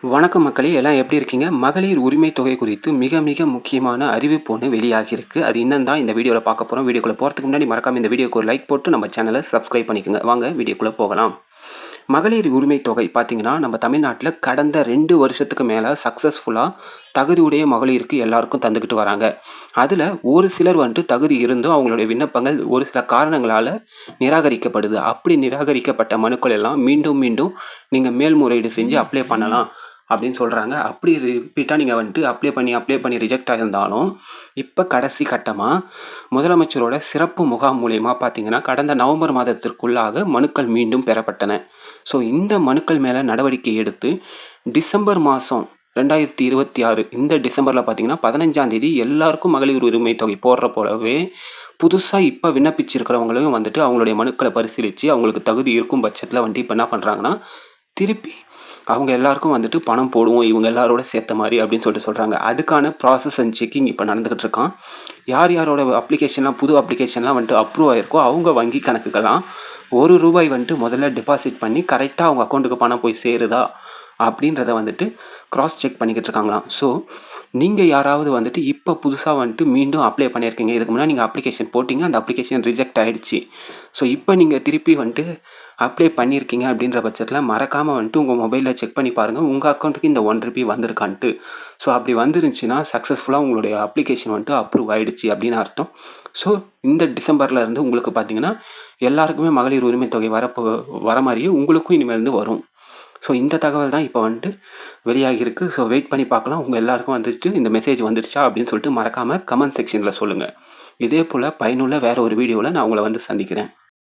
வணக்கம் மக்களே! எல்லாம் எப்படி இருக்கீங்க? மகளிர் உரிமை தொகை குறித்து மிக மிக முக்கியமான அறிவிப்பு ஒண்ணு வெளியாகியிருக்கு. அது என்னன்னு தான் இந்த வீடியோல பார்க்க போறோம். வீடியோக்குள்ள போறதுக்கு முன்னாடி மறக்காம இந்த வீடியோக்கு ஒரு லைக் போட்டு நம்ம சேனல சப்ஸ்கிரைப் பண்ணிக்கோங்க. வாங்க வீடியோக்குள்ள போகலாம். மகளிர் உரிமை தொகை பார்த்தீங்கன்னா, நம்ம தமிழ்நாட்டுல கடந்த 2 வருஷத்துக்கு மேல சக்சஸ்ஃபுல்லா தகுதியுடைய மகளிருக்கு எல்லாருக்கும் தந்துக்கிட்டு வராங்க. அதுல ஒரு சிலர் வந்துட்டு தகுதி இருந்தும் அவங்களுடைய விண்ணப்பங்கள் ஒரு சில காரணங்களால நிராகரிக்கப்படுது. அப்படி நிராகரிக்கப்பட்ட மனுக்கள் எல்லாம் மீண்டும் மீண்டும் நீங்க மேல்முறையீடு செஞ்சு அப்ளை பண்ணலாம். அப்படின்னு சொல்றாங்க. அப்படி ரிப்பீட்டா நீங்க வந்துட்டு அப்ளை பண்ணி ரிஜெக்ட் ஆயிருந்தாலும், இப்ப கடைசி கட்டமா முதலமைச்சரோட சிறப்பு முகாம் மூலியமா பார்த்தீங்கன்னா, கடந்த நவம்பர் மாதத்திற்குள்ளாக மனுக்கள் மீண்டும் பெறப்பட்டன. ஸோ இந்த மனுக்கள் மேல நடவடிக்கை எடுத்து டிசம்பர் மாசம் 2026 இந்த டிசம்பர்ல பார்த்தீங்கன்னா, 15ஆம் தேதி எல்லாருக்கும் மகளிர் உரிமை தொகை போடுற போலவே, புதுசா இப்ப விண்ணப்பிச்சிருக்கிறவங்களையும் வந்துட்டு அவங்களுடைய மனுக்கள பரிசீலிச்சு, அவங்களுக்கு தகுதி இருக்கும் பட்சத்தில வந்துட்டு இப்ப என்ன பண்றாங்கன்னா, திருப்பி அவங்க எல்லாருக்கும் வந்துட்டு பணம் போடுவோம். இவங்க எல்லாரோட சேர்த்த மாரி அப்படின்னு சொல்லிட்டு சொல்றாங்க. அதுக்கான ப்ராசஸ் அண்ட் செக்கிங் இப்ப நடந்துகிட்டு இருக்காம். யார் யாரோட புது அப்ளிகேஷன்லாம் வந்துட்டு அப்ரூவ் ஆயிருக்கோ, அவங்க வங்கி கணக்குக்கெல்லாம் ரூ. 1 வந்துட்டு முதல்ல டெபாசிட் பண்ணி கரெக்ட்டா அவங்க அக்கவுண்ட்டுக்கு பணம் போய் சேருதா? அப்படின்றத வந்துட்டு கிராஸ் செக் பண்ணிக்கிட்டு இருக்காங்களாம். ஸோ நீங்க யாராவது வந்துட்டு இப்ப புதுசா வந்துட்டு மீண்டும் அப்ளை பண்ணியிருக்கீங்க. இதுக்கு முன்னாடி நீங்க அப்ளிகேஷன் போட்டீங்க. அந்த அப்ளிகேஷன் ரிஜெக்ட் ஆயிடுச்சு. ஸோ இப்ப நீங்க திருப்பி வந்துட்டு அப்ளை பண்ணியிருக்கீங்க அப்படின்ற பட்சத்தில மறக்காம வந்துட்டு உங்க மொபைல்ல செக் பண்ணி பாருங்க. உங்க அக்கவுண்ட்டுக்கு இந்த ரூ. 1 வந்திருக்கான்ட்டு. ஸோ அப்படி வந்துருந்துச்சுன்னா சக்ஸஸ்ஃபுல்லா உங்களுடைய அப்ளிகேஷன் வந்துட்டு அப்ரூவ் ஆயிடுச்சு அப்படின்னு அர்த்தம். ஸோ இந்த டிசம்பர்ல இருந்து உங்களுக்கு பார்த்தீங்கன்னா, எல்லாருக்குமே மகளிர் உரிமை தொகை வர மாரியே உங்களுக்கும் இனிமேல்ருந்து வரும். ஸோ இந்த தகவல் தான் இப்போ வந்துட்டு வெளியாகியிருக்கு. ஸோ வெயிட் பண்ணி பார்க்கலாம். உங்க எல்லாருக்கும் வந்துட்டு இந்த மெசேஜ் வந்துருச்சா அப்படின்னு சொல்லிட்டு மறக்காம கமெண்ட் செக்ஷன்ல சொல்லுங்க. இதே போல பயனுள்ள வேற ஒரு வீடியோல நான் உங்கள வந்து சந்திக்கிறேன்.